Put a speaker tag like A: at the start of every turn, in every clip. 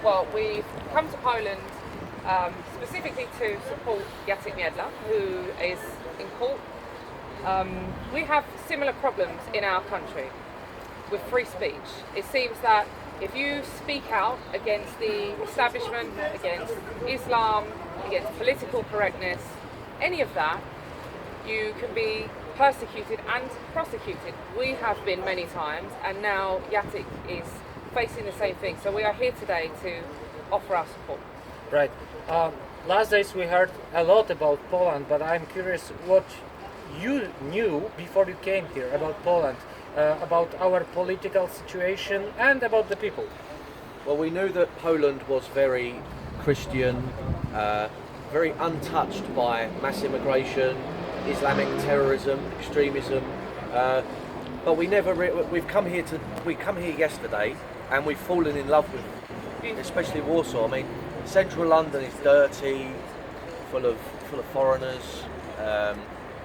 A: Well, we've come to Poland specifically to support Jacek Międlar, who is in court. We have similar problems in our country with free speech. It seems that if you speak out against the establishment, against Islam, against political correctness, any of that, you can be persecuted and prosecuted. We have been many times, and now Jacek is facing the same thing. So we are here today to offer our support.
B: Right. Last days we heard a lot about Poland, but I'm curious what you knew before you came here about Poland, about our political situation and about the people.
C: Well, we knew that Poland was very Christian, very untouched by mass immigration, Islamic terrorism, extremism, but we've come here yesterday, and we've fallen in love with it, especially Warsaw. I mean, central London is dirty, full of foreigners,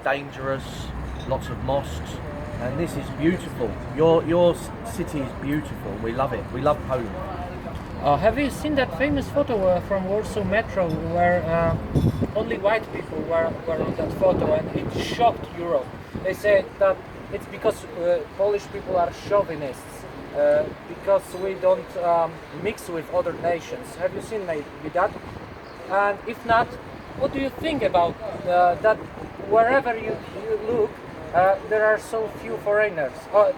C: dangerous, lots of mosques, and this is beautiful. Your city is beautiful. We love it. We love Poland.
B: Have you seen that famous photo from Warsaw Metro where only white people were in that photo, and it shocked Europe? They said that it's because Polish people are chauvinists, because we don't mix with other nations. Have you seen maybe that? And if not, what do you think about that? Wherever you look, there are so few foreigners,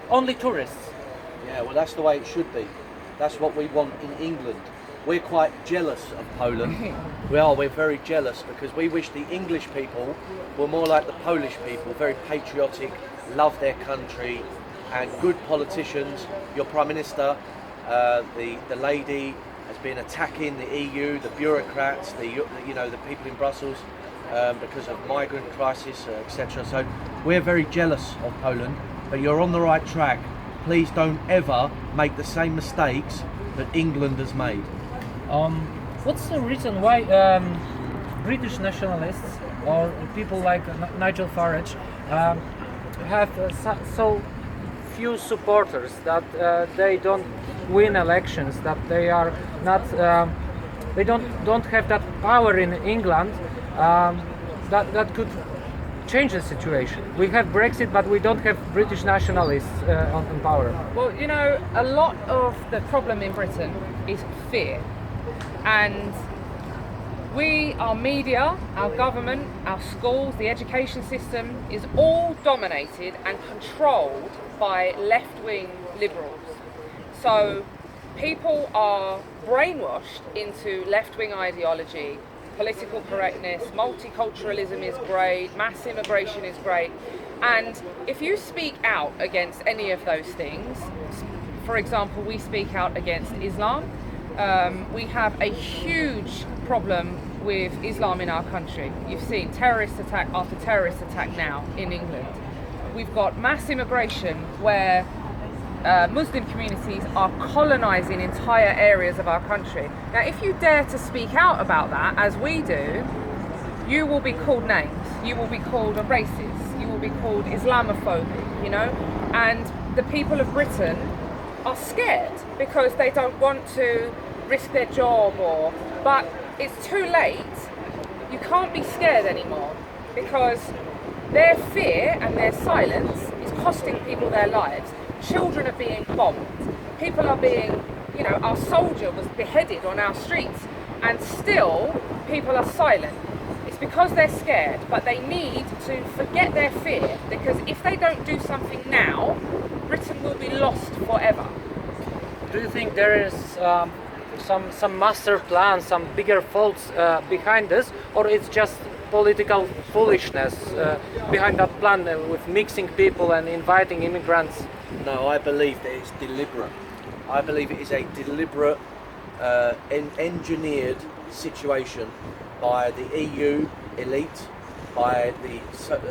B: only tourists.
C: Yeah, well, that's the way it should be. That's what we want in England. We're quite jealous of Poland. We're very jealous because we wish the English people were more like the Polish people, very patriotic, love their country, and good politicians. Your Prime Minister, the lady, has been attacking the EU, the bureaucrats, the people in Brussels because of migrant crisis, etc. So we're very jealous of Poland, but you're on the right track. Please don't ever make the same mistakes that England has made.
B: What's the reason why British nationalists or people like Nigel Farage have so few supporters, that they don't win elections, that they are not, they don't have that power in England that could change the situation? We have Brexit, but we don't have British nationalists on power.
A: Well, a lot of the problem in Britain is fear. And our media, our government, our schools, the education system is all dominated and controlled by left-wing liberals. So people are brainwashed into left-wing ideology. Political correctness, multiculturalism is great, mass immigration is great, and if you speak out against any of those things, for example, we speak out against Islam, we have a huge problem with Islam in our country. You've seen terrorist attack after terrorist attack now in England. We've got mass immigration where Muslim communities are colonising entire areas of our country. Now, if you dare to speak out about that, as we do, you will be called names. You will be called a racist. You will be called Islamophobic, And the people of Britain are scared because they don't want to risk their job but it's too late. You can't be scared anymore because their fear and their silence is costing people their lives. Children are being bombed. People are being, our soldier was beheaded on our streets, and still people are silent. It's because they're scared, but they need to forget their fear, because if they don't do something now, Britain will be lost forever.
B: Do you think there is some master plan, some bigger faults behind this, or it's just political foolishness behind that plan with mixing people and inviting immigrants?
C: No, I believe that it's deliberate. I believe it is a deliberate, engineered situation by the EU elite, by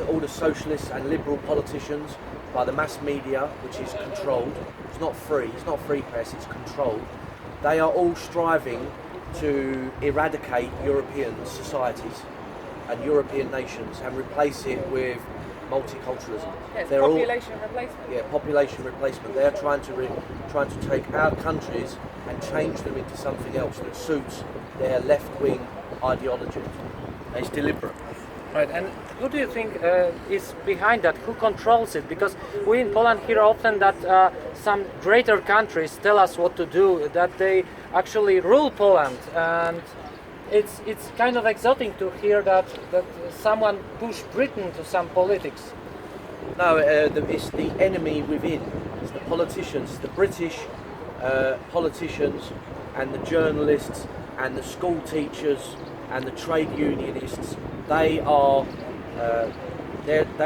C: all the socialists and liberal politicians, by the mass media, which is controlled. It's not free press, it's controlled. They are all striving to eradicate European societies and European nations and replace it with multiculturalism.
A: Yeah, it's
C: They're all-
A: population replacement.
C: yeah, population replacement. They're trying to take our countries and change them into something else that suits their left-wing ideology. It's deliberate.
B: Right, and who do you think is behind that? Who controls it? Because we in Poland hear often that some greater countries tell us what to do, that they actually rule Poland, and it's kind of exotic to hear that someone pushed Britain to some politics.
C: No, it's the enemy within. It's the politicians, the British politicians, and the journalists, and the school teachers, and the trade unionists. They are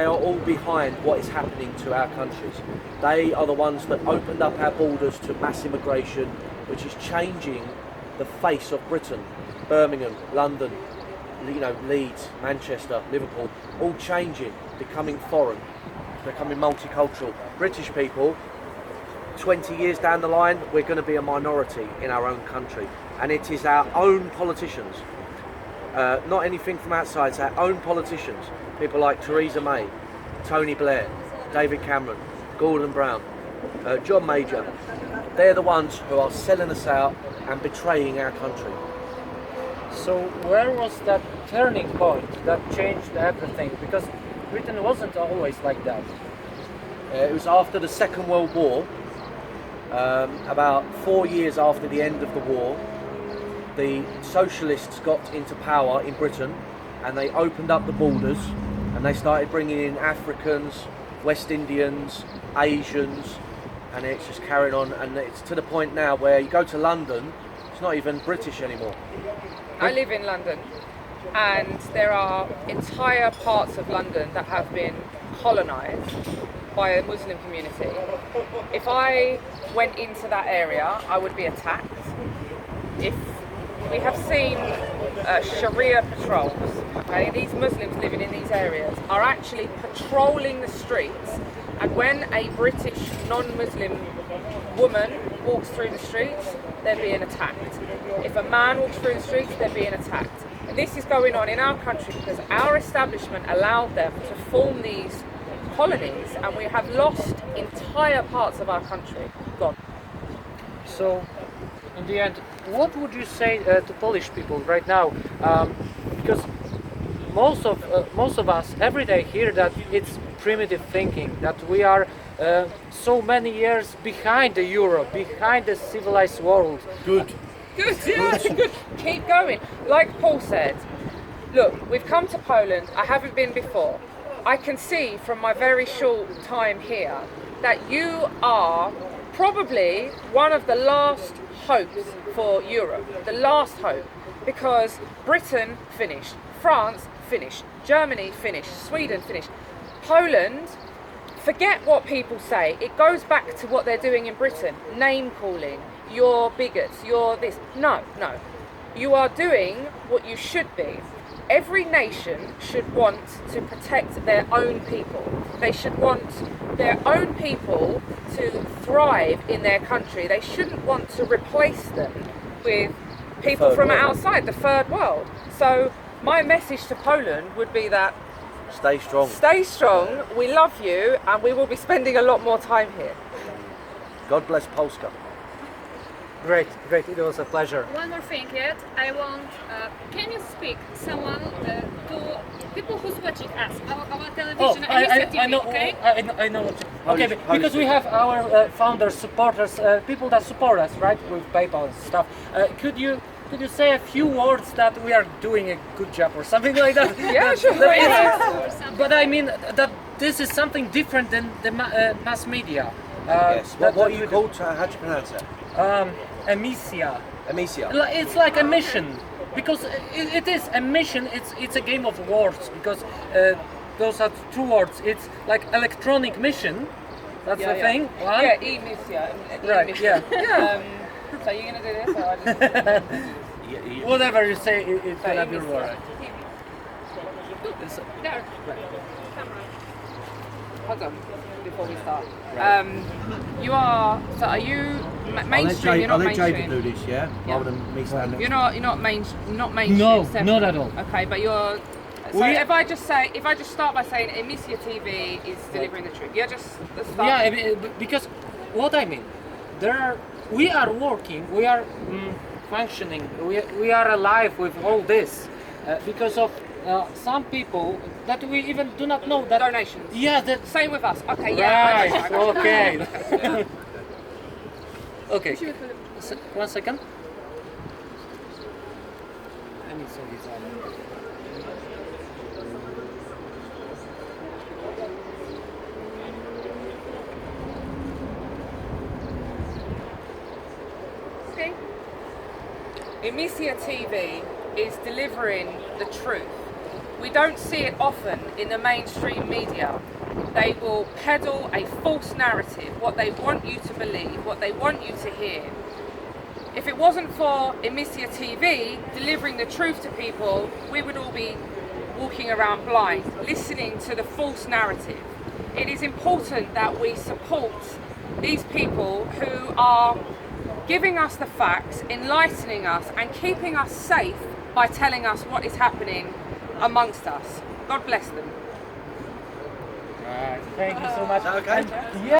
C: all behind what is happening to our countries. They are the ones that opened up our borders to mass immigration, which is changing the face of Britain. Birmingham, London, Leeds, Manchester, Liverpool, all changing, becoming foreign, becoming multicultural. British people, 20 years down the line, we're going to be a minority in our own country, and it is our own politicians. Not anything from outside, it's our own politicians. People like Theresa May, Tony Blair, David Cameron, Gordon Brown, John Major. They're the ones who are selling us out and betraying our country.
B: So where was that turning point that changed everything? Because Britain wasn't always like that.
C: It was after the Second World War, about 4 years after the end of the war. The socialists got into power in Britain, and they opened up the borders, and they started bringing in Africans, West Indians, Asians, and it's just carrying on, and it's to the point now where you go to London, it's not even British anymore.
A: I live in London, and there are entire parts of London that have been colonised by a Muslim community. If I went into that area, I would be attacked. If we have seen Sharia patrols, okay, these Muslims living in these areas are actually patrolling the streets, and when a British non-Muslim woman walks through the streets, they're being attacked. If a man walks through the streets, they're being attacked. And this is going on in our country because our establishment allowed them to form these colonies, and we have lost entire parts of our country. Gone.
B: So, in the end, what would you say to Polish people right now? Because most of us every day hear that it's primitive thinking, that we are so many years behind the Europe, behind the civilized world.
C: Good.
A: Good, yeah, good. Keep going. Like Paul said, look, we've come to Poland. I haven't been before. I can see from my very short time here that you are probably one of the last hopes for Europe, the last hope, because Britain finished, France finished, Germany finished, Sweden finished. Poland, forget what people say. It goes back to what they're doing in Britain, name calling. You're bigots, you're this. No. You are doing what you should be. Every nation should want to protect their own people. They should want their own people to thrive in their country. They shouldn't want to replace them with people from outside, the third world. So my message to Poland would be that
C: Stay strong.
A: stay strong, we love you, and we will be spending a lot more time here.
C: God bless Polska.
B: Great, it was a pleasure.
D: One more thing yet, I want, can you speak someone to people who's watching us, our television,
B: I know,
D: okay?
B: I know what you, okay,
C: Polish
B: because we have our founders, supporters, people that support us, right, with PayPal and stuff. Could you say a few words that we are doing a good job or something like that?
A: Yeah, sure.
B: But I mean that this is something different than the mass media.
C: Yes. What are you called? How do you pronounce it?
B: Emisja.
C: Emisja.
B: It's like a mission, because it is a mission. It's a game of words, because those are two words. It's like electronic mission. That's the thing. One.
A: Yeah, e-missia.
B: Right. Yeah.
A: So you're gonna do this, or I just...
B: Whatever you say, it's gonna be right.
D: There.
A: Hold on, before we start. You are. So are you mainstream? You're not
C: I'll let Jayda
A: mainstream.
C: do this, yeah?
A: Yeah.
C: Rather than me standing
A: You're
C: next
A: not mainstream.
B: No,
A: separate.
B: not at all.
A: Okay, but you're So if I just start by saying Emissia TV is delivering the truth. Yeah, just start.
B: Yeah, because what I mean, we are working, we are functioning, we are alive with all this because of some people that we even do not know that
A: Donations.
B: Yeah, that
A: Same with us. Okay, yeah. I
B: right.
A: got you.
B: Okay. Okay. 1 second. I need some design.
A: Okay. Emissia TV is delivering the truth. We don't see it often in the mainstream media. They will peddle a false narrative, what they want you to believe, what they want you to hear. If it wasn't for Emissia TV delivering the truth to people, we would all be walking around blind, listening to the false narrative. It is important that we support these people who are giving us the facts, enlightening us and keeping us safe by telling us what is happening amongst us. God bless them.
B: Right. Thank you so much.
C: Is that okay?
B: And, yeah.